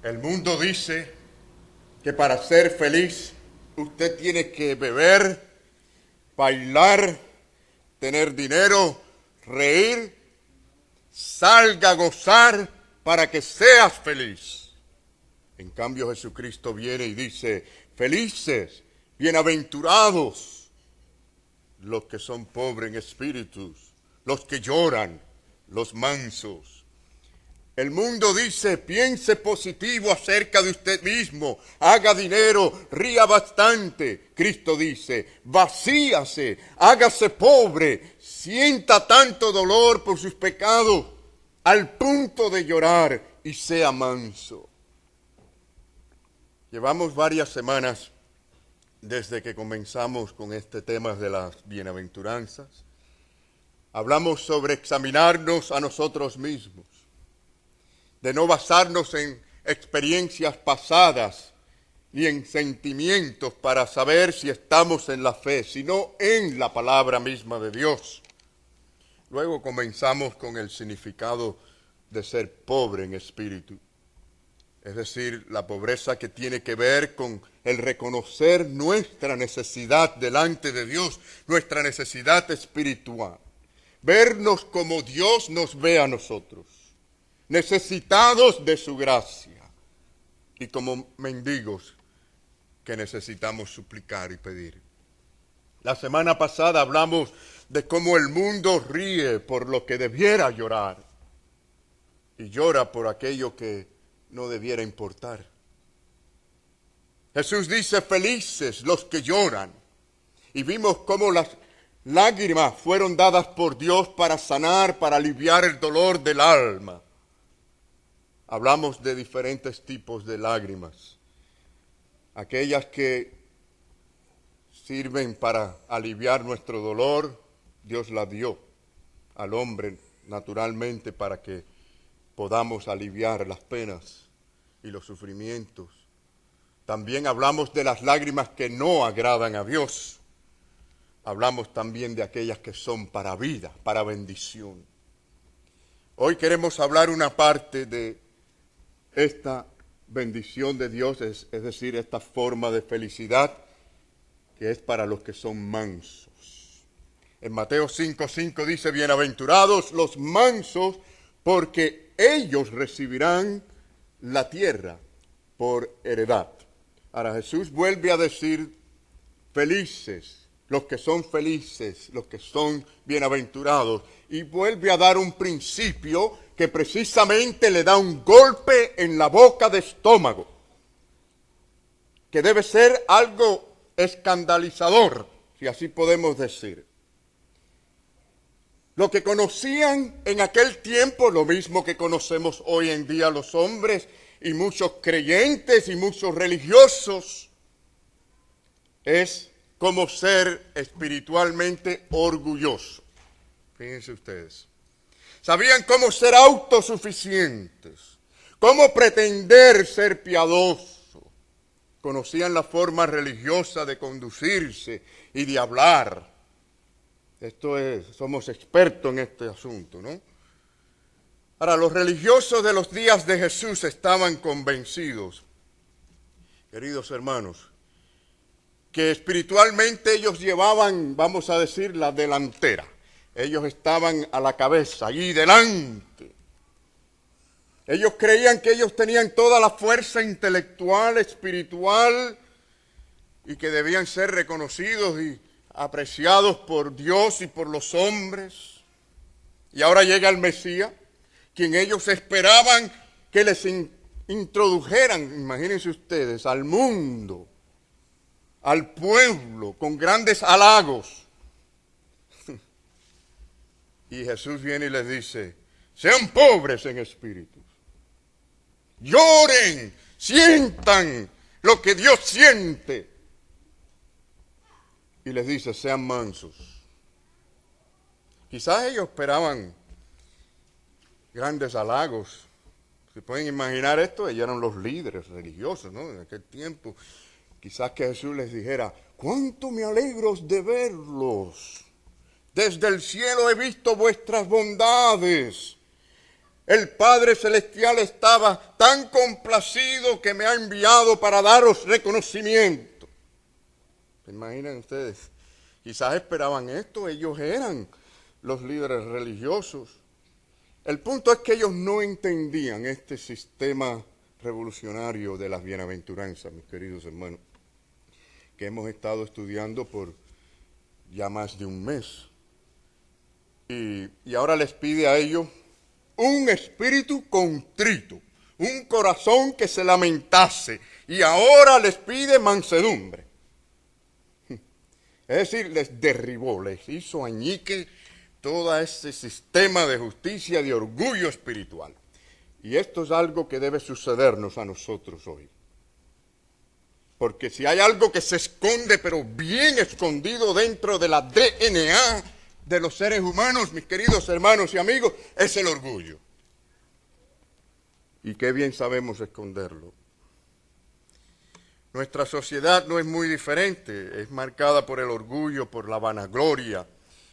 El mundo dice que para ser feliz usted tiene que beber, bailar, tener dinero, reír, salga a gozar para que seas feliz. En cambio Jesucristo viene y dice, felices, bienaventurados los que son pobres en espíritus, los que lloran, los mansos. El mundo dice, piense positivo acerca de usted mismo, haga dinero, ría bastante. Cristo dice, vacíase, hágase pobre, sienta tanto dolor por sus pecados, al punto de llorar y sea manso. Llevamos varias semanas desde que comenzamos con este tema de las bienaventuranzas. Hablamos sobre examinarnos a nosotros mismos, de no basarnos en experiencias pasadas ni en sentimientos para saber si estamos en la fe, sino en la palabra misma de Dios. Luego comenzamos con el significado de ser pobre en espíritu, es decir, la pobreza que tiene que ver con el reconocer nuestra necesidad delante de Dios, nuestra necesidad espiritual, vernos como Dios nos ve a nosotros, necesitados de su gracia y como mendigos que necesitamos suplicar y pedir. La semana pasada hablamos de cómo el mundo ríe por lo que debiera llorar y llora por aquello que no debiera importar. Jesús dice, felices los que lloran, y vimos cómo las lágrimas fueron dadas por Dios para sanar, para aliviar el dolor del alma. Hablamos de diferentes tipos de lágrimas. Aquellas que sirven para aliviar nuestro dolor, Dios las dio al hombre naturalmente para que podamos aliviar las penas y los sufrimientos. También hablamos de las lágrimas que no agradan a Dios. Hablamos también de aquellas que son para vida, para bendición. Hoy queremos hablar una parte de esta bendición de Dios, es decir, esta forma de felicidad que es para los que son mansos. En Mateo 5:5 dice, bienaventurados los mansos, porque ellos recibirán la tierra por heredad. Ahora Jesús vuelve a decir, felices, los que son felices, los que son bienaventurados, y vuelve a dar un principio que precisamente le da un golpe en la boca de estómago, que debe ser algo escandalizador, si así podemos decir. Lo que conocían en aquel tiempo, lo mismo que conocemos hoy en día los hombres y muchos creyentes y muchos religiosos, es como ser espiritualmente orgulloso. Fíjense ustedes. Sabían cómo ser autosuficientes, cómo pretender ser piadoso. Conocían la forma religiosa de conducirse y de hablar. Somos expertos en este asunto, ¿no? Ahora, los religiosos de los días de Jesús estaban convencidos, queridos hermanos, que espiritualmente ellos llevaban, vamos a decir, la delantera. Ellos estaban a la cabeza, allí delante. Ellos creían que ellos tenían toda la fuerza intelectual, espiritual, y que debían ser reconocidos y apreciados por Dios y por los hombres. Y ahora llega el Mesías, quien ellos esperaban que les introdujeran, imagínense ustedes, al mundo, al pueblo, con grandes halagos. Y Jesús viene y les dice, sean pobres en espíritu, lloren, sientan lo que Dios siente. Y les dice, sean mansos. Quizás ellos esperaban grandes halagos. ¿Se pueden imaginar esto? Ellos eran los líderes religiosos, ¿no? En aquel tiempo. Quizás que Jesús les dijera, cuánto me alegro de verlos. Desde el cielo he visto vuestras bondades. El Padre Celestial estaba tan complacido que me ha enviado para daros reconocimiento. ¿Se imaginan ustedes? Quizás esperaban esto, ellos eran los líderes religiosos. El punto es que ellos no entendían este sistema revolucionario de las bienaventuranzas, mis queridos hermanos, que hemos estado estudiando por ya más de un mes. Y ahora les pide a ellos un espíritu contrito, un corazón que se lamentase, y ahora les pide mansedumbre. Es decir, les derribó, les hizo añique todo ese sistema de justicia, de orgullo espiritual. Y esto es algo que debe sucedernos a nosotros hoy. Porque si hay algo que se esconde, pero bien escondido dentro de la DNA de los seres humanos, mis queridos hermanos y amigos, es el orgullo. Y qué bien sabemos esconderlo. Nuestra sociedad no es muy diferente, es marcada por el orgullo, por la vanagloria,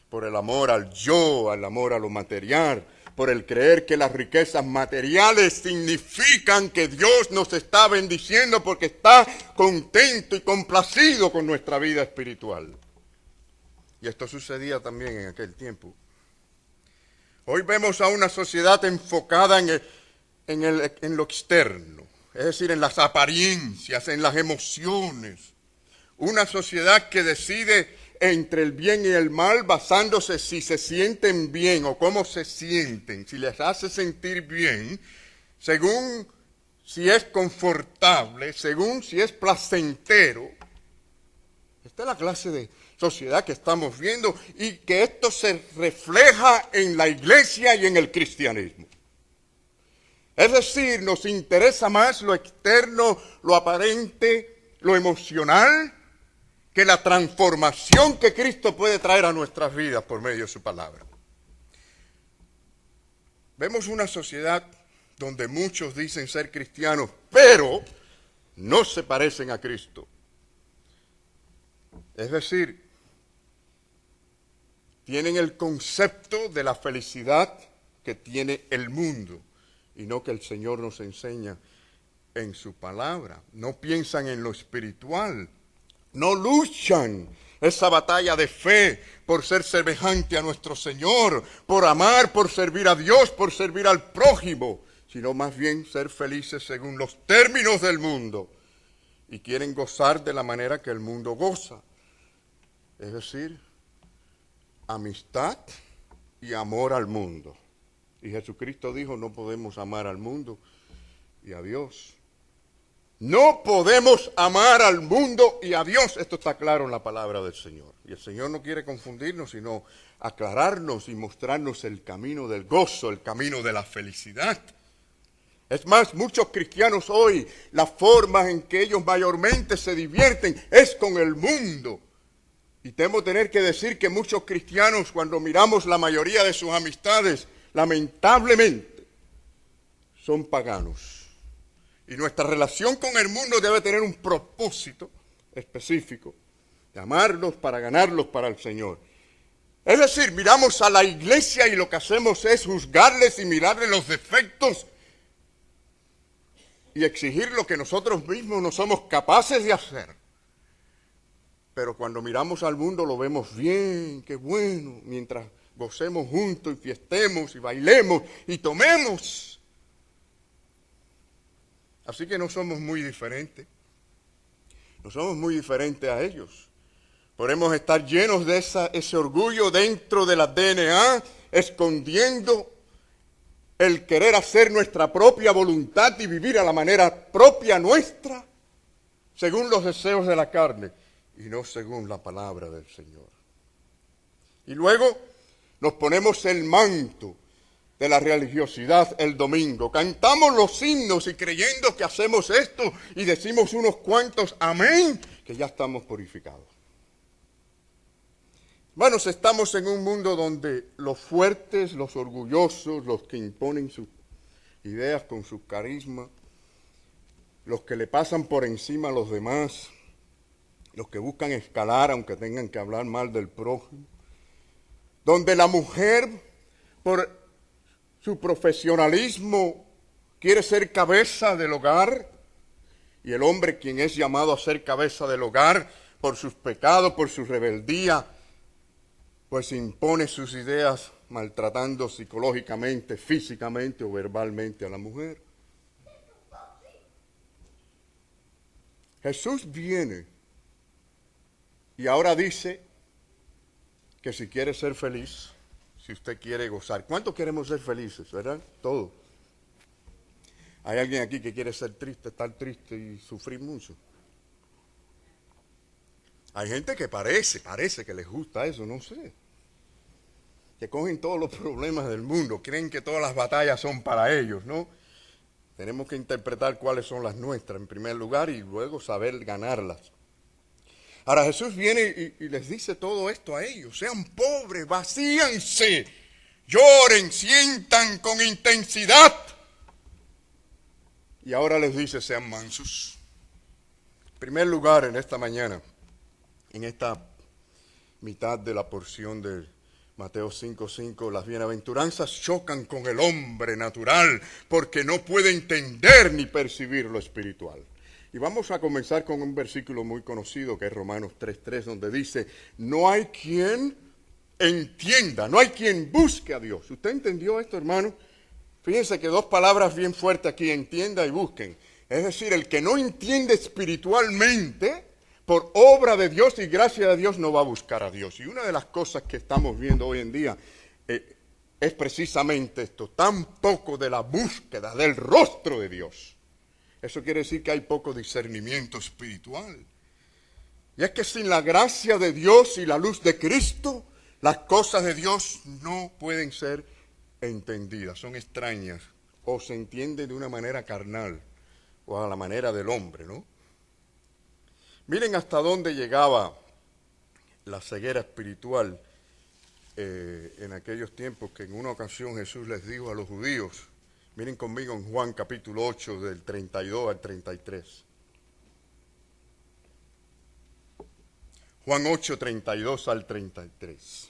por el amor al yo, al amor a lo material, por el creer que las riquezas materiales significan que Dios nos está bendiciendo porque está contento y complacido con nuestra vida espiritual. Y esto sucedía también en aquel tiempo. Hoy vemos a una sociedad enfocada en lo externo, es decir, en las apariencias, en las emociones. Una sociedad que decide entre el bien y el mal basándose si se sienten bien o cómo se sienten, si les hace sentir bien, según si es confortable, según si es placentero. Esta es la clase de sociedad que estamos viendo y que esto se refleja en la iglesia y en el cristianismo. Es decir, nos interesa más lo externo, lo aparente, lo emocional, que la transformación que Cristo puede traer a nuestras vidas por medio de su palabra. Vemos una sociedad donde muchos dicen ser cristianos, pero no se parecen a Cristo. Es decir, tienen el concepto de la felicidad que tiene el mundo y no que el Señor nos enseña en su palabra. No piensan en lo espiritual. No luchan esa batalla de fe por ser semejante a nuestro Señor, por amar, por servir a Dios, por servir al prójimo, sino más bien ser felices según los términos del mundo. Y quieren gozar de la manera que el mundo goza. Es decir, amistad y amor al mundo. Y Jesucristo dijo, no podemos amar al mundo y a Dios. No podemos amar al mundo y a Dios. Esto está claro en la palabra del Señor. Y el Señor no quiere confundirnos, sino aclararnos y mostrarnos el camino del gozo, el camino de la felicidad. Es más, muchos cristianos hoy, la forma en que ellos mayormente se divierten es con el mundo. Y temo tener que decir que muchos cristianos, cuando miramos la mayoría de sus amistades, lamentablemente, son paganos. Y nuestra relación con el mundo debe tener un propósito específico, de amarlos para ganarlos para el Señor. Es decir, miramos a la iglesia y lo que hacemos es juzgarles y mirarles los defectos y exigir lo que nosotros mismos no somos capaces de hacer. Pero cuando miramos al mundo lo vemos bien, qué bueno, mientras gocemos juntos y fiestemos y bailemos y tomemos. Así que no somos muy diferentes. No somos muy diferentes a ellos. Podemos estar llenos de ese orgullo dentro de la DNA, escondiendo el querer hacer nuestra propia voluntad y vivir a la manera propia nuestra, según los deseos de la carne y no según la palabra del Señor. Y luego nos ponemos el manto de la religiosidad el domingo. Cantamos los himnos y creyendo que hacemos esto y decimos unos cuantos amén, que ya estamos purificados. Hermanos, estamos en un mundo donde los fuertes, los orgullosos, los que imponen sus ideas con su carisma, los que le pasan por encima a los demás, los que buscan escalar aunque tengan que hablar mal del prójimo, donde la mujer, por su profesionalismo, quiere ser cabeza del hogar. Y el hombre, quien es llamado a ser cabeza del hogar por sus pecados, por su rebeldía, pues impone sus ideas maltratando psicológicamente, físicamente o verbalmente a la mujer. Jesús viene y ahora dice que si quiere ser feliz, si usted quiere gozar. ¿Cuántos queremos ser felices, verdad? Todos. ¿Hay alguien aquí que quiere ser triste, estar triste y sufrir mucho? Hay gente que parece que les gusta eso, no sé. Que cogen todos los problemas del mundo, creen que todas las batallas son para ellos, ¿no? Tenemos que interpretar cuáles son las nuestras en primer lugar y luego saber ganarlas. Ahora Jesús viene y les dice todo esto a ellos. Sean pobres, vacíense, lloren, sientan con intensidad. Y ahora les dice, sean mansos. En primer lugar, en esta mañana, en esta mitad de la porción de Mateo 5:5, las bienaventuranzas chocan con el hombre natural porque no puede entender ni percibir lo espiritual. Y vamos a comenzar con un versículo muy conocido que es Romanos 3:3, donde dice, no hay quien entienda, no hay quien busque a Dios. ¿Usted entendió esto, hermano? Fíjense que dos palabras bien fuertes aquí, entienda y busquen. Es decir, el que no entiende espiritualmente, por obra de Dios y gracia de Dios, no va a buscar a Dios. Y una de las cosas que estamos viendo hoy en día es precisamente esto, tan poco de la búsqueda del rostro de Dios. Eso quiere decir que hay poco discernimiento espiritual. Y es que sin la gracia de Dios y la luz de Cristo, las cosas de Dios no pueden ser entendidas, son extrañas, o se entienden de una manera carnal, o a la manera del hombre, ¿no? Miren hasta dónde llegaba la ceguera espiritual en aquellos tiempos, que en una ocasión Jesús les dijo a los judíos, miren conmigo en Juan capítulo 8, del 32 al 33. Juan 8, 32 al 33.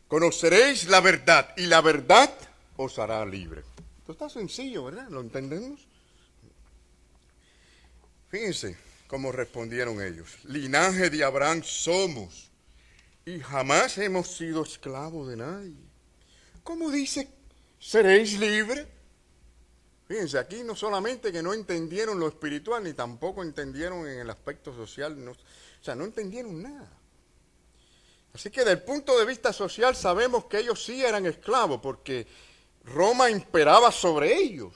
Conoceréis la verdad y la verdad os hará libre. Esto está sencillo, ¿verdad? ¿Lo entendemos? Fíjense cómo respondieron ellos. Linaje de Abraham somos y jamás hemos sido esclavos de nadie. ¿Cómo dice, seréis libres? Fíjense, aquí no solamente que no entendieron lo espiritual, ni tampoco entendieron en el aspecto social, no entendieron nada. Así que desde el punto de vista social sabemos que ellos sí eran esclavos, porque Roma imperaba sobre ellos.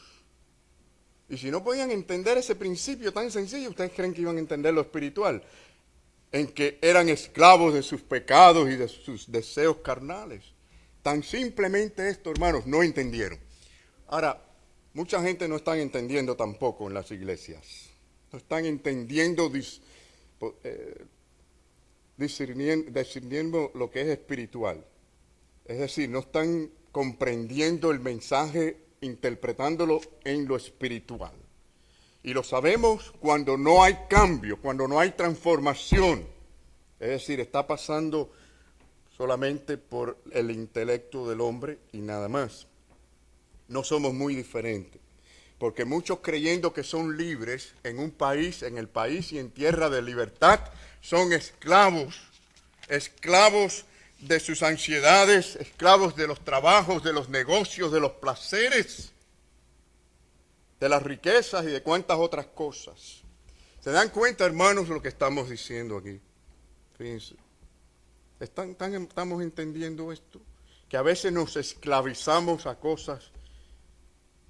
Y si no podían entender ese principio tan sencillo, ¿ustedes creen que iban a entender lo espiritual? En que eran esclavos de sus pecados y de sus deseos carnales. Tan simplemente esto, hermanos, no entendieron. Ahora, mucha gente no está entendiendo tampoco en las iglesias. No están entendiendo, discerniendo lo que es espiritual. Es decir, no están comprendiendo el mensaje, interpretándolo en lo espiritual. Y lo sabemos cuando no hay cambio, cuando no hay transformación. Es decir, está pasando solamente por el intelecto del hombre y nada más. No somos muy diferentes. Porque muchos creyendo que son libres en un país, en el país y en tierra de libertad, son esclavos de sus ansiedades, esclavos de los trabajos, de los negocios, de los placeres, de las riquezas y de cuantas otras cosas. ¿Se dan cuenta, hermanos, lo que estamos diciendo aquí? Fíjense. ¿Estamos entendiendo esto? Que a veces nos esclavizamos a cosas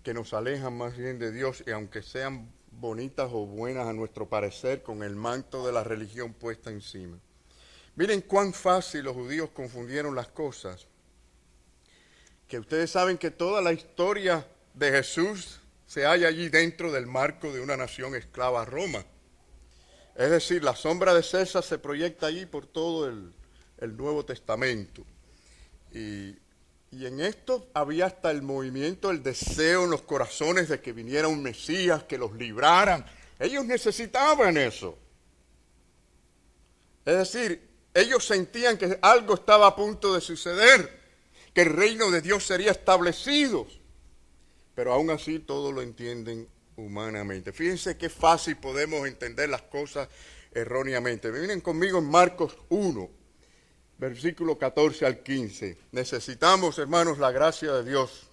que nos alejan más bien de Dios, y aunque sean bonitas o buenas a nuestro parecer, con el manto de la religión puesta encima. Miren cuán fácil los judíos confundieron las cosas. Que ustedes saben que toda la historia de Jesús se halla allí dentro del marco de una nación esclava, Roma. Es decir, la sombra de César se proyecta allí por todo el Nuevo Testamento. Y en esto había hasta el movimiento, el deseo en los corazones de que viniera un Mesías, que los libraran. Ellos necesitaban eso. Es decir, Ellos sentían que algo estaba a punto de suceder, que el reino de Dios sería establecido. Pero aún así todo lo entienden humanamente. Fíjense qué fácil podemos entender las cosas erróneamente. Miren conmigo en Marcos 1, versículo 14 al 15. Necesitamos, hermanos, la gracia de Dios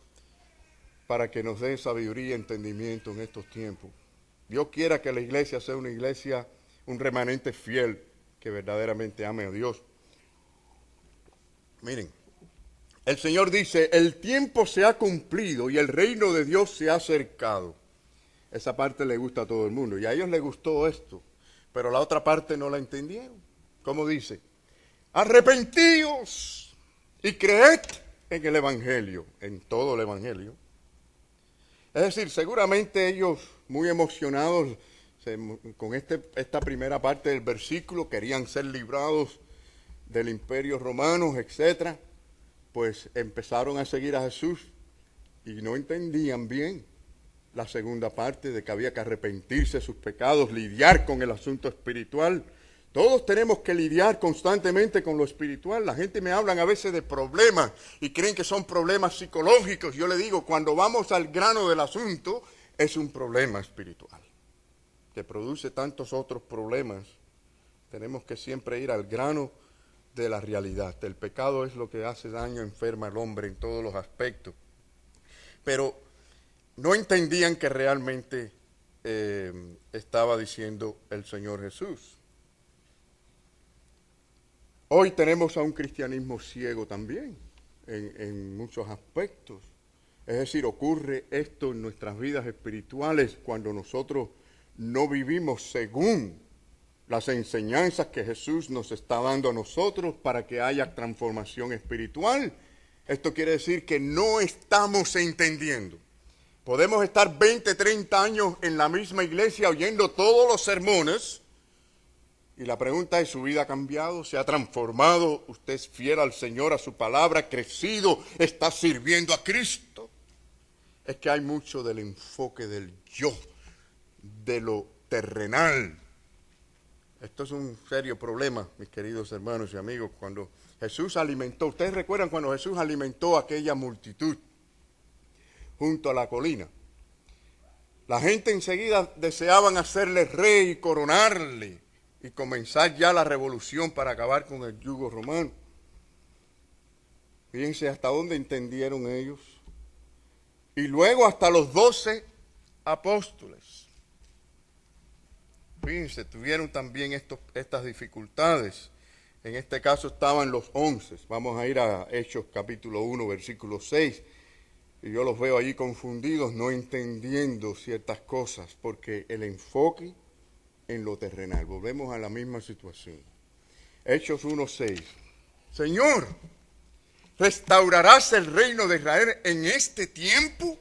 para que nos dé sabiduría y entendimiento en estos tiempos. Dios quiera que la iglesia sea una iglesia, un remanente fiel, que verdaderamente ame a Dios. Miren, el Señor dice, el tiempo se ha cumplido y el reino de Dios se ha acercado. Esa parte le gusta a todo el mundo y a ellos les gustó esto, pero la otra parte no la entendieron. ¿Cómo dice? Arrepentíos y creed en el Evangelio, en todo el Evangelio. Es decir, seguramente ellos, muy emocionados con esta primera parte del versículo, querían ser librados del imperio romano, etcétera, pues empezaron a seguir a Jesús y no entendían bien la segunda parte de que había que arrepentirse de sus pecados, lidiar con el asunto espiritual. Todos tenemos que lidiar constantemente con lo espiritual. La gente me habla a veces de problemas y creen que son problemas psicológicos. Yo le digo, cuando vamos al grano del asunto, es un problema espiritual que produce tantos otros problemas. Tenemos que siempre ir al grano de la realidad. El pecado es lo que hace daño, enferma al hombre en todos los aspectos. Pero no entendían que realmente estaba diciendo el Señor Jesús. Hoy tenemos a un cristianismo ciego también, en muchos aspectos. Es decir, ocurre esto en nuestras vidas espirituales cuando nosotros no vivimos según las enseñanzas que Jesús nos está dando a nosotros para que haya transformación espiritual. Esto quiere decir que no estamos entendiendo. Podemos estar 20, 30 años en la misma iglesia oyendo todos los sermones y la pregunta es, ¿su vida ha cambiado? ¿Se ha transformado? ¿Usted es fiel al Señor, a su palabra, ha crecido, está sirviendo a Cristo? Es que hay mucho del enfoque del yo, de lo terrenal. Esto es un serio problema, mis queridos hermanos y amigos. Cuando Jesús alimentó, ¿ustedes recuerdan cuando Jesús alimentó a aquella multitud junto a la colina? La gente enseguida deseaban hacerle rey y coronarle y comenzar ya la revolución para acabar con el yugo romano. Fíjense hasta dónde entendieron ellos. Y luego hasta los 12 apóstoles. Fíjense, tuvieron también estas dificultades. En este caso estaban los 11. Vamos a ir a Hechos capítulo 1, versículo 6. Y yo los veo allí confundidos, no entendiendo ciertas cosas, porque el enfoque en lo terrenal. Volvemos a la misma situación. Hechos 1, 6. Señor, ¿restaurarás el reino de Israel en este tiempo?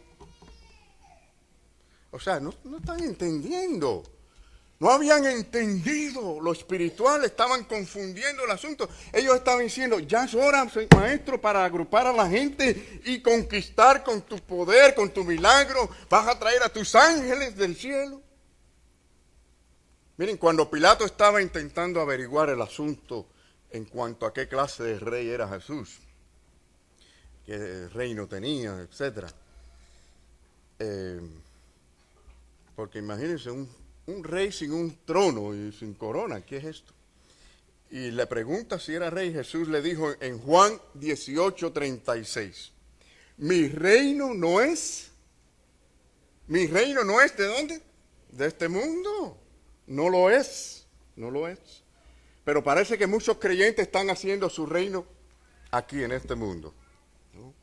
O sea, no están entendiendo. No habían entendido lo espiritual, estaban confundiendo el asunto. Ellos estaban diciendo, ya es hora, maestro, para agrupar a la gente y conquistar con tu poder, con tu milagro. Vas a traer a tus ángeles del cielo. Miren, cuando Pilato estaba intentando averiguar el asunto en cuanto a qué clase de rey era Jesús, qué reino tenía, etc. Porque imagínense un rey sin un trono y sin corona, ¿qué es esto? Y le pregunta si era rey. Jesús le dijo en Juan 18:36, mi reino no es ¿de dónde? De este mundo. No lo es. Pero parece que muchos creyentes están haciendo su reino aquí en este mundo, ¿no?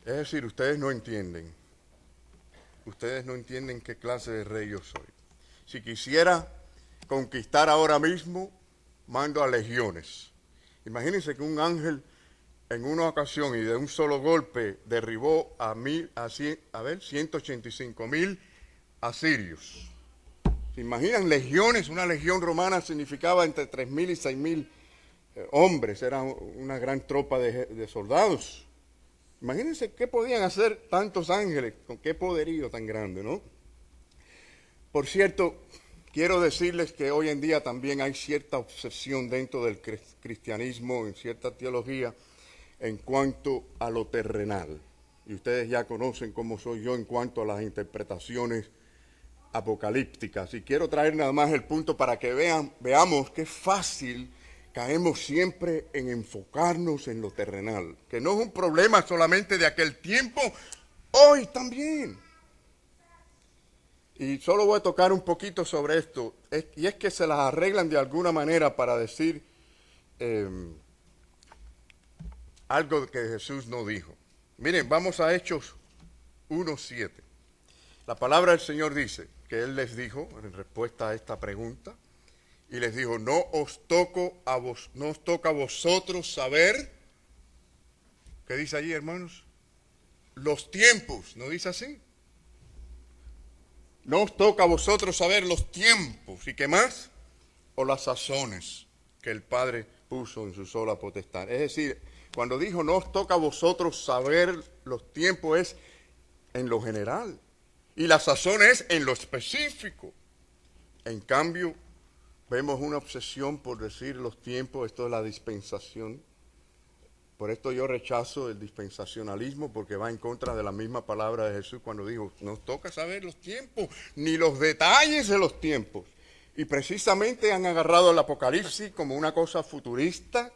Es decir, ustedes no entienden qué clase de rey yo soy. Si quisiera conquistar ahora mismo, mando a legiones. Imagínense que un ángel en una ocasión y de un solo golpe derribó a 185,000 asirios. ¿Se imaginan legiones? Una legión romana significaba entre 3,000 y 6,000 hombres. Era una gran tropa de soldados. Imagínense qué podían hacer tantos ángeles, con qué poderío tan grande, ¿no? Por cierto, quiero decirles que hoy en día también hay cierta obsesión dentro del cristianismo, en cierta teología, en cuanto a lo terrenal. Y ustedes ya conocen cómo soy yo en cuanto a las interpretaciones apocalípticas. Y quiero traer nada más el punto para que veamos qué fácil caemos siempre en enfocarnos en lo terrenal, que no es un problema solamente de aquel tiempo, hoy también. Y solo voy a tocar un poquito sobre esto, y es que se las arreglan de alguna manera para decir algo que Jesús no dijo. Miren, vamos a Hechos 1:7. La palabra del Señor dice que Él les dijo, en respuesta a esta pregunta, y les dijo, no os toca a vosotros saber, ¿qué dice allí, hermanos? Los tiempos, ¿no dice así? No os toca a vosotros saber los tiempos, ¿y qué más? O las sazones que el Padre puso en su sola potestad. Es decir, cuando dijo no os toca a vosotros saber los tiempos es en lo general, y la sazón es en lo específico. En cambio, vemos una obsesión por decir los tiempos, esto es la dispensación. Por esto yo rechazo el dispensacionalismo, porque va en contra de la misma palabra de Jesús cuando dijo, nos toca saber los tiempos, ni los detalles de los tiempos. Y precisamente han agarrado el Apocalipsis como una cosa futurista,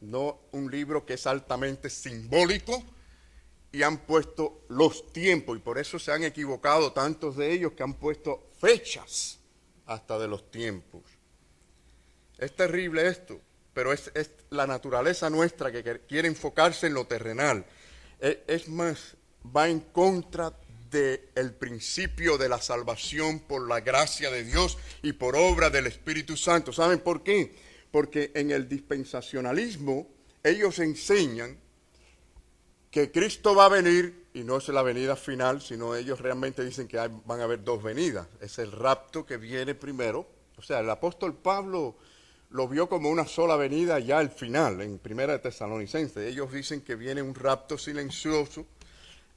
no un libro que es altamente simbólico, y han puesto los tiempos, y por eso se han equivocado tantos de ellos que han puesto fechas hasta de los tiempos. Es terrible esto, pero es la naturaleza nuestra que quiere enfocarse en lo terrenal. Es más, va en contra del principio de la salvación por la gracia de Dios y por obra del Espíritu Santo. ¿Saben por qué? Porque en el dispensacionalismo ellos enseñan que Cristo va a venir, y no es la venida final, sino ellos realmente dicen que van a haber dos venidas. Es el rapto que viene primero. O sea, el apóstol Pablo lo vio como una sola venida ya al final, en Primera de Tesalonicenses. Ellos dicen que viene un rapto silencioso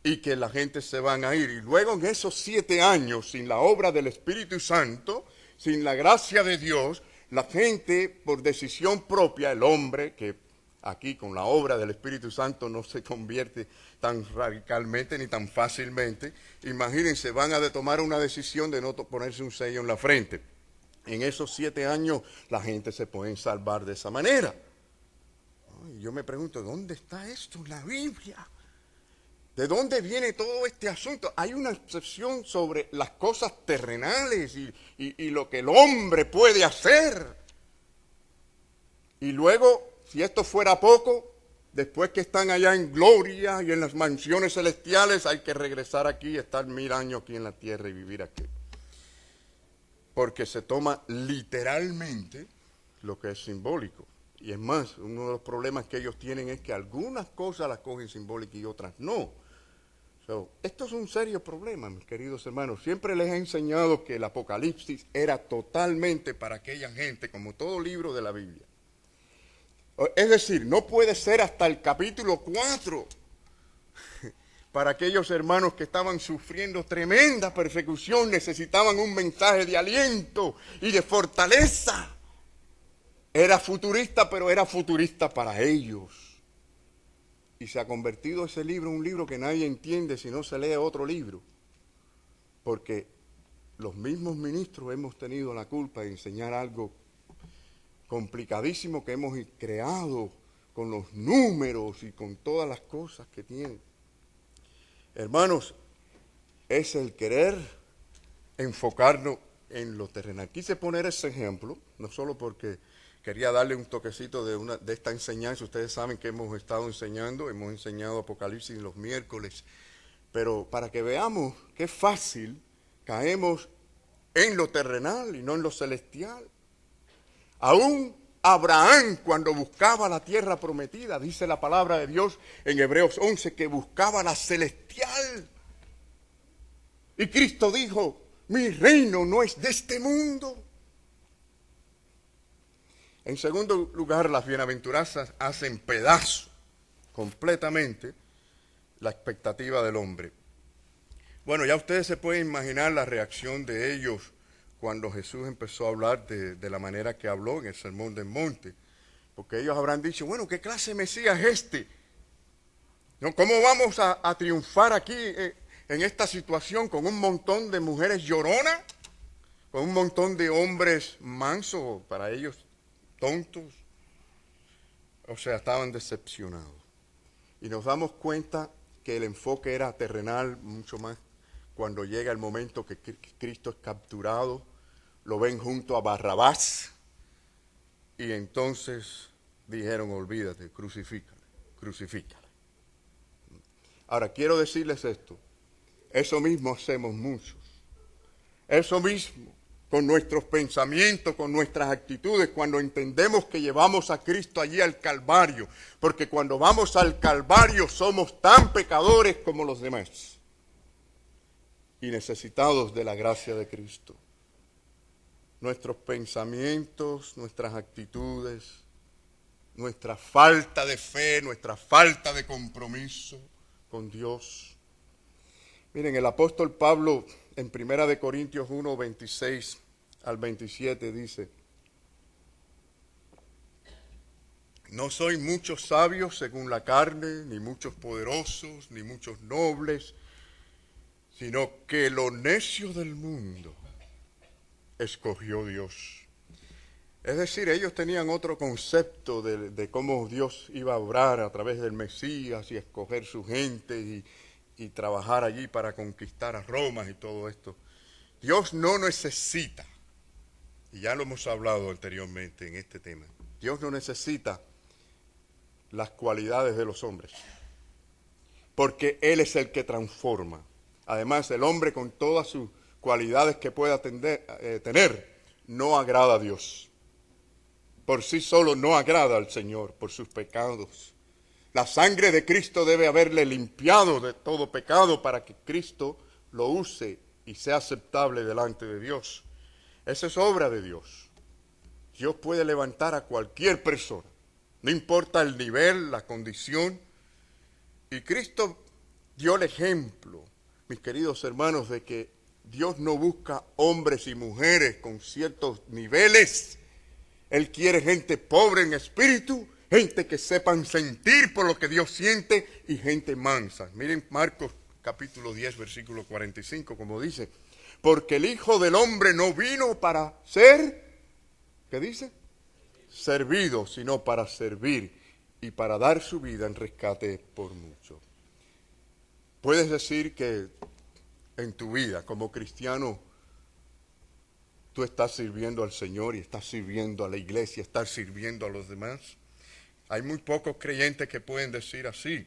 y que la gente se van a ir. Y luego en esos 7 años, sin la obra del Espíritu Santo, sin la gracia de Dios, la gente, por decisión propia, el hombre, que aquí con la obra del Espíritu Santo no se convierte tan radicalmente ni tan fácilmente, imagínense, van a tomar una decisión de no ponerse un sello en la frente. En esos 7 años la gente se puede salvar de esa manera. Y yo me pregunto, ¿dónde está esto en la Biblia? ¿De dónde viene todo este asunto? Hay una obsesión sobre las cosas terrenales y lo que el hombre puede hacer. Y luego, si esto fuera poco, después que están allá en gloria y en las mansiones celestiales, hay que regresar aquí y estar 1000 años aquí en la tierra y vivir aquí. Porque se toma literalmente lo que es simbólico. Y es más, uno de los problemas que ellos tienen es que algunas cosas las cogen simbólicas y otras no. Esto es un serio problema, mis queridos hermanos. Siempre les he enseñado que el Apocalipsis era totalmente para aquella gente, como todo libro de la Biblia. Es decir, no puede ser hasta el capítulo 4 para aquellos hermanos que estaban sufriendo tremenda persecución, necesitaban un mensaje de aliento y de fortaleza. Era futurista, pero era futurista para ellos. Y se ha convertido ese libro en un libro que nadie entiende si no se lee otro libro. Porque los mismos ministros hemos tenido la culpa de enseñar algo complicadísimo que hemos creado con los números y con todas las cosas que tiene. Hermanos, es el querer enfocarnos en lo terrenal. Quise poner ese ejemplo, no solo porque quería darle un toquecito de esta enseñanza. Ustedes saben que hemos estado enseñando, hemos enseñado Apocalipsis los miércoles, pero para que veamos qué fácil caemos en lo terrenal y no en lo celestial. Aún Abraham, cuando buscaba la tierra prometida, dice la palabra de Dios en Hebreos 11, que buscaba la celestial. Y Cristo dijo, mi reino no es de este mundo. En segundo lugar, las bienaventuranzas hacen pedazo completamente la expectativa del hombre. Bueno, ya ustedes se pueden imaginar la reacción de ellos cuando Jesús empezó a hablar de la manera que habló en el Sermón del Monte. Porque ellos habrán dicho, bueno, ¿qué clase de Mesías es este? ¿No? ¿Cómo vamos a triunfar aquí en esta situación con un montón de mujeres lloronas? Con un montón de hombres mansos, para ellos tontos. O sea, estaban decepcionados. Y nos damos cuenta que el enfoque era terrenal mucho más cuando llega el momento que Cristo es capturado, lo ven junto a Barrabás y entonces dijeron, olvídate, crucifícale, crucifícale. Ahora, quiero decirles esto, eso mismo hacemos muchos, eso mismo con nuestros pensamientos, con nuestras actitudes, cuando entendemos que llevamos a Cristo allí al Calvario, porque cuando vamos al Calvario somos tan pecadores como los demás y necesitados de la gracia de Cristo. Nuestros pensamientos, nuestras actitudes, nuestra falta de fe, nuestra falta de compromiso con Dios. Miren, el apóstol Pablo en 1 Corintios 1, 26 al 27 dice, no soy muchos sabios según la carne, ni muchos poderosos, ni muchos nobles, sino que lo necio del mundo escogió Dios. Es decir, ellos tenían otro concepto de cómo Dios iba a obrar a través del Mesías y escoger su gente y trabajar allí para conquistar a Roma y todo esto. Dios no necesita, y ya lo hemos hablado anteriormente en este tema, Dios no necesita las cualidades de los hombres, porque Él es el que transforma. Además, el hombre con todas sus cualidades que pueda tener, no agrada a Dios. Por sí solo no agrada al Señor por sus pecados. La sangre de Cristo debe haberle limpiado de todo pecado para que Cristo lo use y sea aceptable delante de Dios. Esa es obra de Dios. Dios puede levantar a cualquier persona, no importa el nivel, la condición. Y Cristo dio el ejemplo, mis queridos hermanos, de que Dios no busca hombres y mujeres con ciertos niveles. Él quiere gente pobre en espíritu, gente que sepan sentir por lo que Dios siente y gente mansa. Miren Marcos capítulo 10, versículo 45, como dice, porque el Hijo del Hombre no vino para ser, ¿qué dice? Servido, sino para servir y para dar su vida en rescate por muchos. Puedes decir que en tu vida como cristiano tú estás sirviendo al Señor y estás sirviendo a la iglesia, estás sirviendo a los demás. Hay muy pocos creyentes que pueden decir así.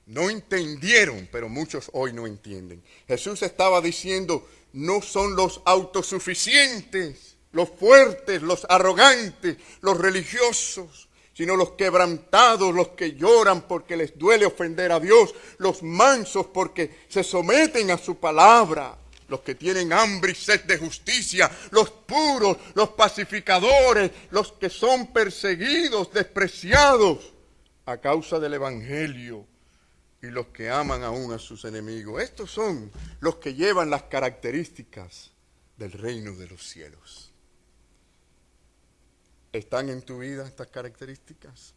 No entendieron, pero muchos hoy no entienden. Jesús estaba diciendo, no son los autosuficientes, los fuertes, los arrogantes, los religiosos, sino los quebrantados, los que lloran porque les duele ofender a Dios, los mansos porque se someten a su palabra, los que tienen hambre y sed de justicia, los puros, los pacificadores, los que son perseguidos, despreciados a causa del Evangelio y los que aman aún a sus enemigos. Estos son los que llevan las características del reino de los cielos. ¿Están en tu vida estas características?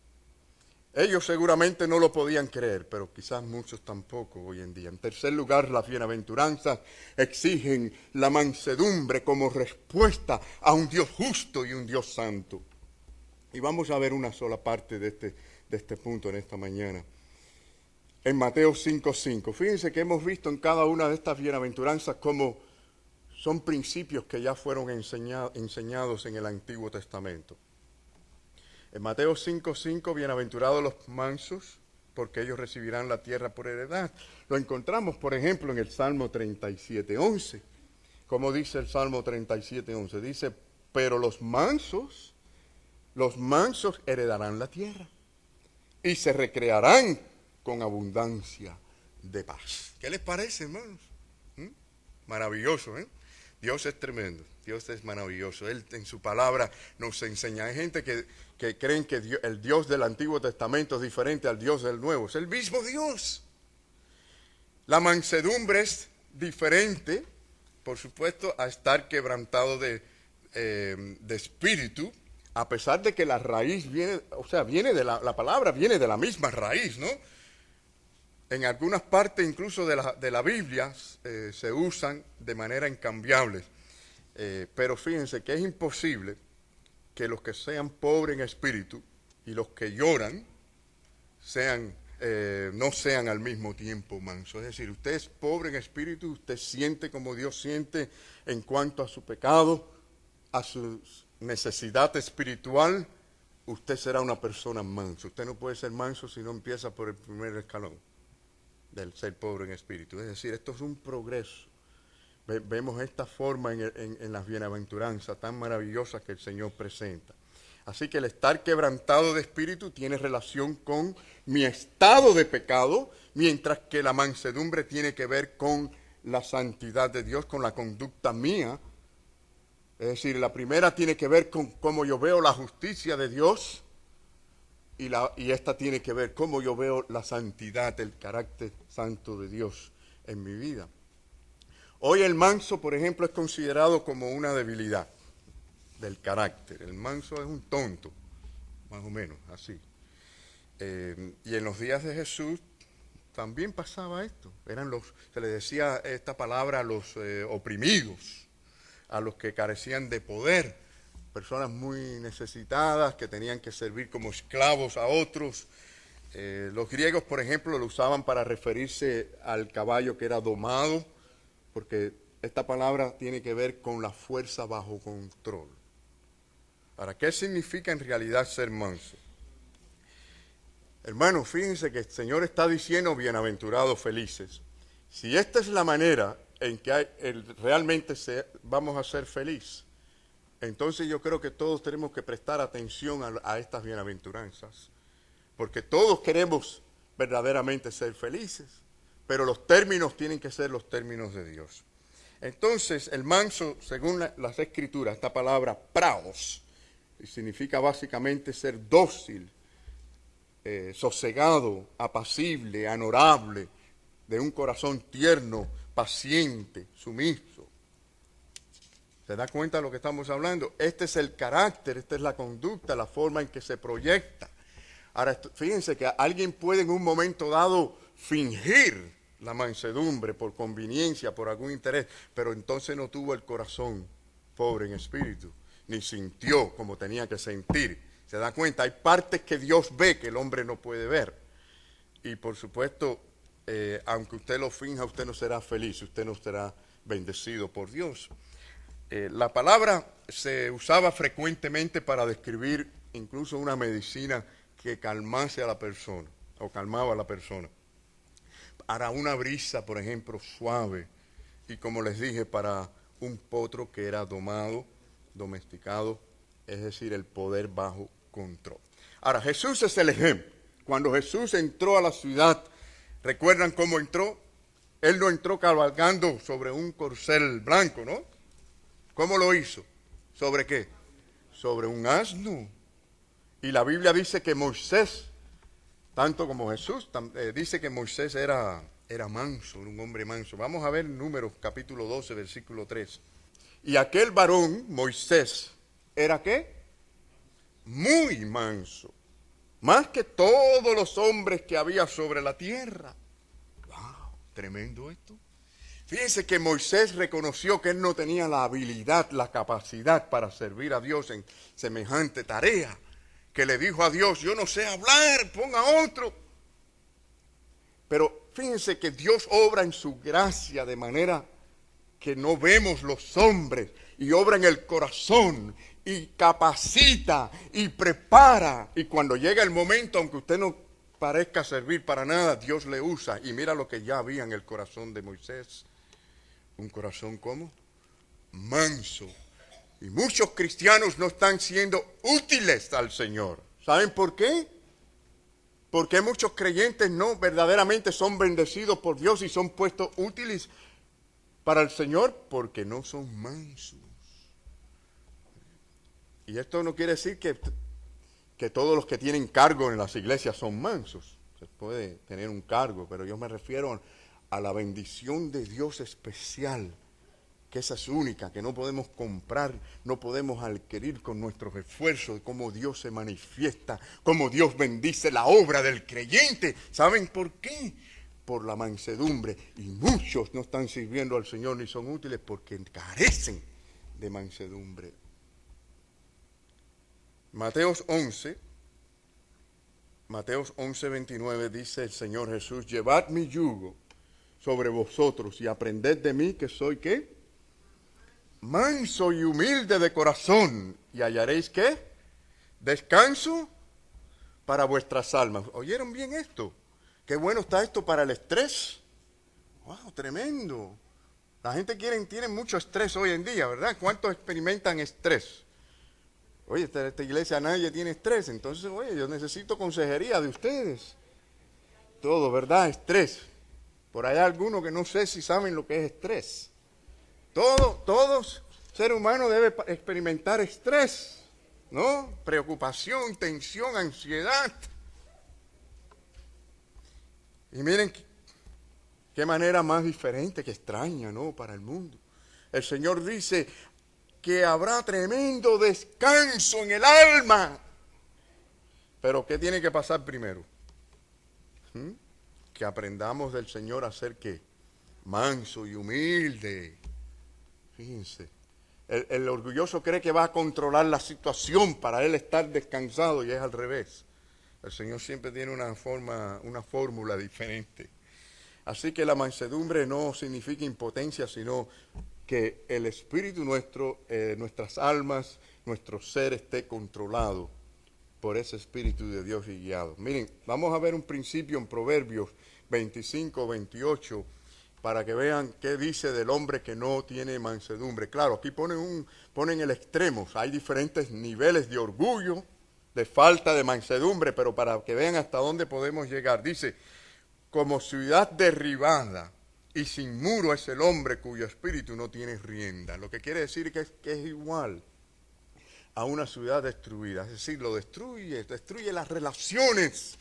Ellos seguramente no lo podían creer, pero quizás muchos tampoco hoy en día. En tercer lugar, las bienaventuranzas exigen la mansedumbre como respuesta a un Dios justo y un Dios santo. Y vamos a ver una sola parte de este punto en esta mañana. En Mateo 5:5. Fíjense que hemos visto en cada una de estas bienaventuranzas cómo son principios que ya fueron enseñados en el Antiguo Testamento. En Mateo 5:5, bienaventurados los mansos, porque ellos recibirán la tierra por heredad. Lo encontramos, por ejemplo, en el Salmo 37:11. Como dice el Salmo 37:11, dice, pero los mansos heredarán la tierra y se recrearán con abundancia de paz. ¿Qué les parece, hermanos? Maravilloso, ¿eh? Dios es tremendo, Dios es maravilloso. Él en su palabra nos enseña. Hay gente que creen que el Dios del Antiguo Testamento es diferente al Dios del Nuevo. Es el mismo Dios. La mansedumbre es diferente por supuesto, a estar quebrantado de espíritu, a pesar de que la raíz viene, o sea, viene de la palabra viene de la misma raíz, ¿no? En algunas partes incluso de la Biblia se usan de manera incambiable. Pero fíjense que es imposible que los que sean pobres en espíritu y los que lloran no sean al mismo tiempo mansos. Es decir, usted es pobre en espíritu, usted siente como Dios siente en cuanto a su pecado, a su necesidad espiritual, usted será una persona mansa. Usted no puede ser manso si no empieza por el primer escalón del ser pobre en espíritu. Es decir, esto es un progreso. Vemos esta forma en las bienaventuranzas tan maravillosas que el Señor presenta. Así que el estar quebrantado de espíritu tiene relación con mi estado de pecado, mientras que la mansedumbre tiene que ver con la santidad de Dios, con la conducta mía. Es decir, la primera tiene que ver con cómo yo veo la justicia de Dios, y esta tiene que ver cómo yo veo la santidad, el carácter santo de Dios en mi vida. Hoy el manso, por ejemplo, es considerado como una debilidad del carácter. El manso es un tonto, más o menos, así. Y en los días de Jesús también pasaba esto. Se les decía esta palabra a los oprimidos, a los que carecían de poder, personas muy necesitadas que tenían que servir como esclavos a otros. Los griegos, por ejemplo, lo usaban para referirse al caballo que era domado, porque esta palabra tiene que ver con la fuerza bajo control. Ahora, ¿qué significa en realidad ser manso? Hermanos, fíjense que el Señor está diciendo bienaventurados, felices. Si esta es la manera en que realmente vamos a ser felices, entonces yo creo que todos tenemos que prestar atención a estas bienaventuranzas, porque todos queremos verdaderamente ser felices, pero los términos tienen que ser los términos de Dios. Entonces, el manso, según las Escrituras, esta palabra praos, significa básicamente ser dócil, sosegado, apacible, honorable, de un corazón tierno, paciente, sumiso. ¿Se da cuenta de lo que estamos hablando? Este es el carácter, esta es la conducta, la forma en que se proyecta. Ahora, fíjense que alguien puede en un momento dado fingir la mansedumbre por conveniencia, por algún interés, pero entonces no tuvo el corazón pobre en espíritu, ni sintió como tenía que sentir. ¿Se da cuenta? Hay partes que Dios ve que el hombre no puede ver. Y por supuesto, aunque usted lo finja, usted no será feliz, usted no será bendecido por Dios. La palabra se usaba frecuentemente para describir incluso una medicina que calmase a la persona, o calmaba a la persona. Para una brisa, por ejemplo, suave, y como les dije, para un potro que era domado, domesticado, es decir, el poder bajo control. Ahora, Jesús es el ejemplo. Cuando Jesús entró a la ciudad, ¿recuerdan cómo entró? Él no entró cabalgando sobre un corcel blanco, ¿no? ¿Cómo lo hizo? ¿Sobre qué? Sobre un asno. Y la Biblia dice que Moisés, tanto como Jesús, dice que Moisés era manso, un hombre manso. Vamos a ver Números capítulo 12, versículo 3. Y aquel varón, Moisés, ¿era qué? Muy manso, más que todos los hombres que había sobre la tierra. ¡Wow! Tremendo esto. Fíjense que Moisés reconoció que él no tenía la habilidad, la capacidad para servir a Dios en semejante tarea, que le dijo a Dios, yo no sé hablar, ponga otro. Pero fíjense que Dios obra en su gracia de manera que no vemos los hombres, y obra en el corazón, y capacita, y prepara. Y cuando llega el momento, aunque usted no parezca servir para nada, Dios le usa. Y mira lo que ya había en el corazón de Moisés. Un corazón ¿cómo? Manso. Y muchos cristianos no están siendo útiles al Señor. ¿Saben por qué? Porque muchos creyentes no verdaderamente son bendecidos por Dios y son puestos útiles para el Señor porque no son mansos. Y esto no quiere decir que todos los que tienen cargo en las iglesias son mansos. Se puede tener un cargo, pero yo me refiero a la bendición de Dios especial que esa es única, que no podemos comprar, no podemos adquirir con nuestros esfuerzos, cómo Dios se manifiesta, cómo Dios bendice la obra del creyente. ¿Saben por qué? Por la mansedumbre. Y muchos no están sirviendo al Señor ni son útiles porque carecen de mansedumbre. Mateos 11:29 dice el Señor Jesús: llevad mi yugo sobre vosotros y aprended de mí, que soy ¿qué? Manso y humilde de corazón, y hallaréis ¿qué? Descanso para vuestras almas. ¿Oyeron bien esto? Qué bueno está esto para el estrés. ¡Wow! Tremendo. La gente tiene mucho estrés hoy en día, ¿verdad? ¿Cuántos experimentan estrés? Oye, esta iglesia nadie tiene estrés, entonces, oye, yo necesito consejería de ustedes. Todo, ¿verdad? Estrés. Por allá algunos que no sé si saben lo que es estrés. Todos ser humano debe experimentar estrés, ¿no? Preocupación, tensión, ansiedad. Y miren qué manera más diferente, que extraña, ¿no? Para el mundo. El Señor dice que habrá tremendo descanso en el alma. Pero ¿qué tiene que pasar primero? Que aprendamos del Señor a ser ¿qué? Manso y humilde. Fíjense, el orgulloso cree que va a controlar la situación para él estar descansado, y es al revés. El Señor siempre tiene una fórmula diferente. Así que la mansedumbre no significa impotencia, sino que el espíritu nuestro, nuestras almas, nuestro ser esté controlado por ese espíritu de Dios y guiado. Miren, vamos a ver un principio en Proverbios 25-28 para que vean qué dice del hombre que no tiene mansedumbre. Claro, aquí ponen el extremo. Hay diferentes niveles de orgullo, de falta de mansedumbre, pero para que vean hasta dónde podemos llegar. Dice: como ciudad derribada y sin muro es el hombre cuyo espíritu no tiene rienda. Lo que quiere decir que es igual a una ciudad destruida. Es decir, lo destruye las relaciones.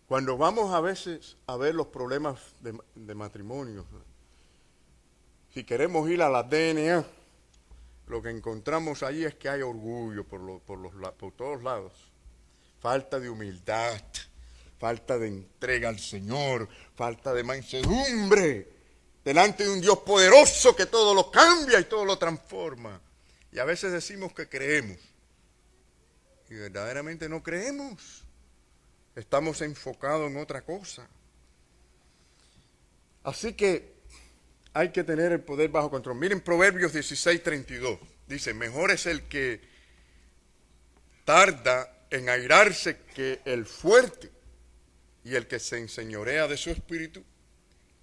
Cuando vamos a veces a ver los problemas de matrimonio, si queremos ir a la DNA, lo que encontramos allí es que hay orgullo por todos lados. Falta de humildad, falta de entrega al Señor, falta de mansedumbre delante de un Dios poderoso que todo lo cambia y todo lo transforma. Y a veces decimos que creemos y verdaderamente no creemos. Estamos enfocados en otra cosa. Así que hay que tener el poder bajo control. Miren Proverbios 16:32. Dice: mejor es el que tarda en airarse que el fuerte, y el que se enseñorea de su espíritu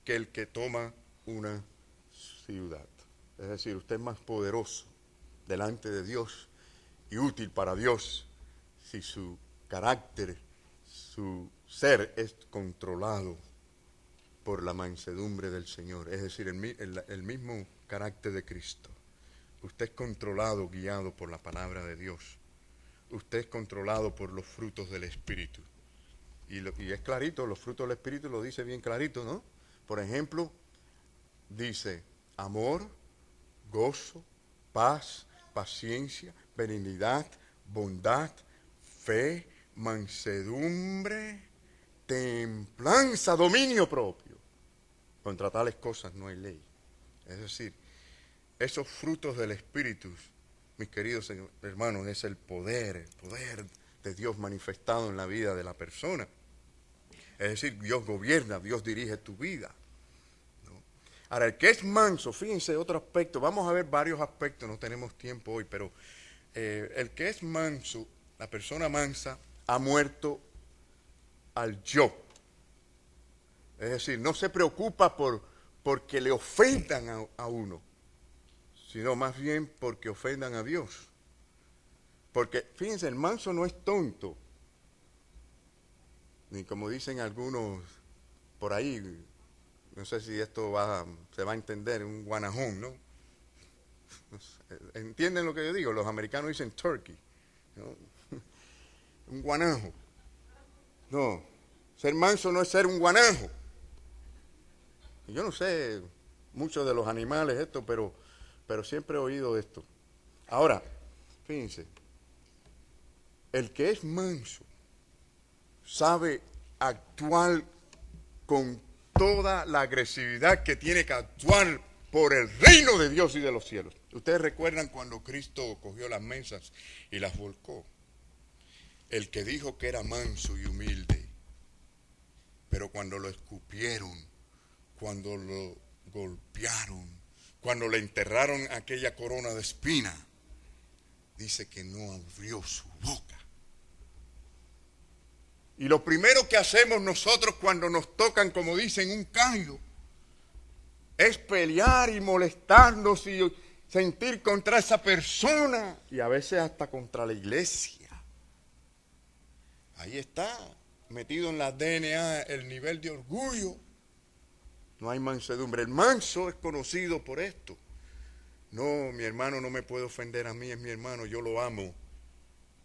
que el que toma una ciudad. Es decir, usted es más poderoso delante de Dios y útil para Dios si su carácter, su ser es controlado por la mansedumbre del Señor, es decir, el mismo carácter de Cristo. Usted es controlado, guiado por la palabra de Dios. Usted es controlado por los frutos del Espíritu. Y es clarito, los frutos del Espíritu lo dice bien clarito, ¿no? Por ejemplo, dice amor, gozo, paz, paciencia, benignidad, bondad, fe, mansedumbre, templanza, dominio propio. Contra tales cosas no hay ley. Es decir, esos frutos del Espíritu, mis queridos hermanos, es el poder de Dios manifestado en la vida de la persona. Es decir, Dios gobierna, Dios dirige tu vida, ¿no? Ahora, el que es manso, fíjense otro aspecto, vamos a ver varios aspectos, no tenemos tiempo hoy, pero el que es manso, la persona mansa, ha muerto al yo. Es decir, no se preocupa porque le ofendan a uno, sino más bien porque ofendan a Dios. Porque, fíjense, el manso no es tonto, ni como dicen algunos por ahí, no sé si esto se va a entender, un guanajón, ¿no? ¿Entienden lo que yo digo? Los americanos dicen turkey, ¿no? Un guanajo. No, ser manso no es ser un guanajo. Yo no sé muchos de los animales esto, pero siempre he oído esto. Ahora, fíjense, el que es manso sabe actuar con toda la agresividad que tiene que actuar por el reino de Dios y de los cielos. Ustedes recuerdan cuando Cristo cogió las mesas y las volcó. El que dijo que era manso y humilde, pero cuando lo escupieron, cuando lo golpearon, cuando le enterraron aquella corona de espina, dice que no abrió su boca. Y lo primero que hacemos nosotros cuando nos tocan, como dicen, un callo, es pelear y molestarnos y sentir contra esa persona y a veces hasta contra la iglesia. Ahí está, metido en la DNA el nivel de orgullo. No hay mansedumbre. El manso es conocido por esto. No, mi hermano no me puede ofender a mí, es mi hermano, yo lo amo.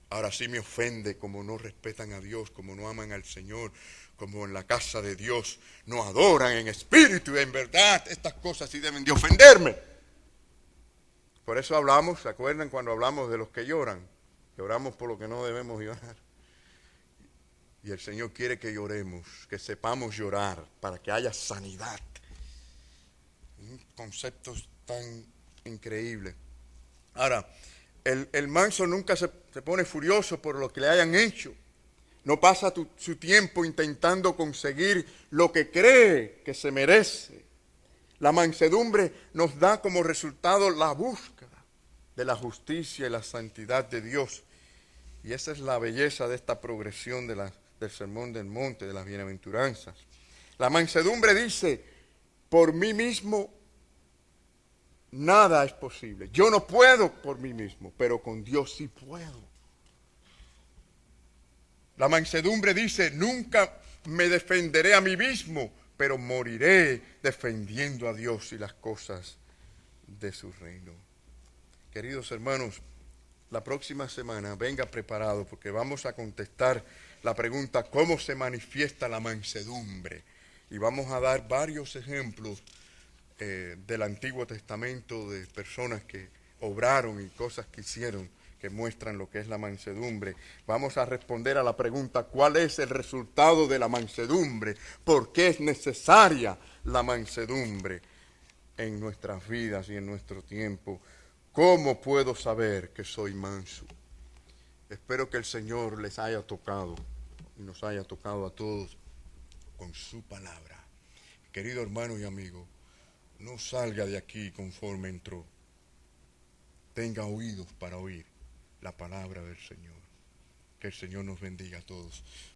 Ahora sí me ofende como no respetan a Dios, como no aman al Señor, como en la casa de Dios no adoran en espíritu y en verdad. Estas cosas sí deben de ofenderme. Por eso hablamos, ¿se acuerdan cuando hablamos de los que lloran? Lloramos por lo que no debemos llorar. Y el Señor quiere que lloremos, que sepamos llorar para que haya sanidad. Conceptos tan increíbles. Ahora, el manso nunca se pone furioso por lo que le hayan hecho. No pasa su tiempo intentando conseguir lo que cree que se merece. La mansedumbre nos da como resultado la búsqueda de la justicia y la santidad de Dios. Y esa es la belleza de esta progresión del Sermón del Monte, de las bienaventuranzas. La mansedumbre dice, por mí mismo nada es posible. Yo no puedo por mí mismo, pero con Dios sí puedo. La mansedumbre dice, nunca me defenderé a mí mismo, pero moriré defendiendo a Dios y las cosas de su reino. Queridos hermanos, la próxima semana venga preparado porque vamos a contestar la pregunta, ¿cómo se manifiesta la mansedumbre? Y vamos a dar varios ejemplos del Antiguo Testamento de personas que obraron y cosas que hicieron que muestran lo que es la mansedumbre. Vamos a responder a la pregunta, ¿cuál es el resultado de la mansedumbre? ¿Por qué es necesaria la mansedumbre en nuestras vidas y en nuestro tiempo? ¿Cómo puedo saber que soy manso? Espero que el Señor les haya tocado y nos haya tocado a todos con su palabra. Querido hermano y amigo, no salga de aquí conforme entró. Tenga oídos para oír la palabra del Señor. Que el Señor nos bendiga a todos.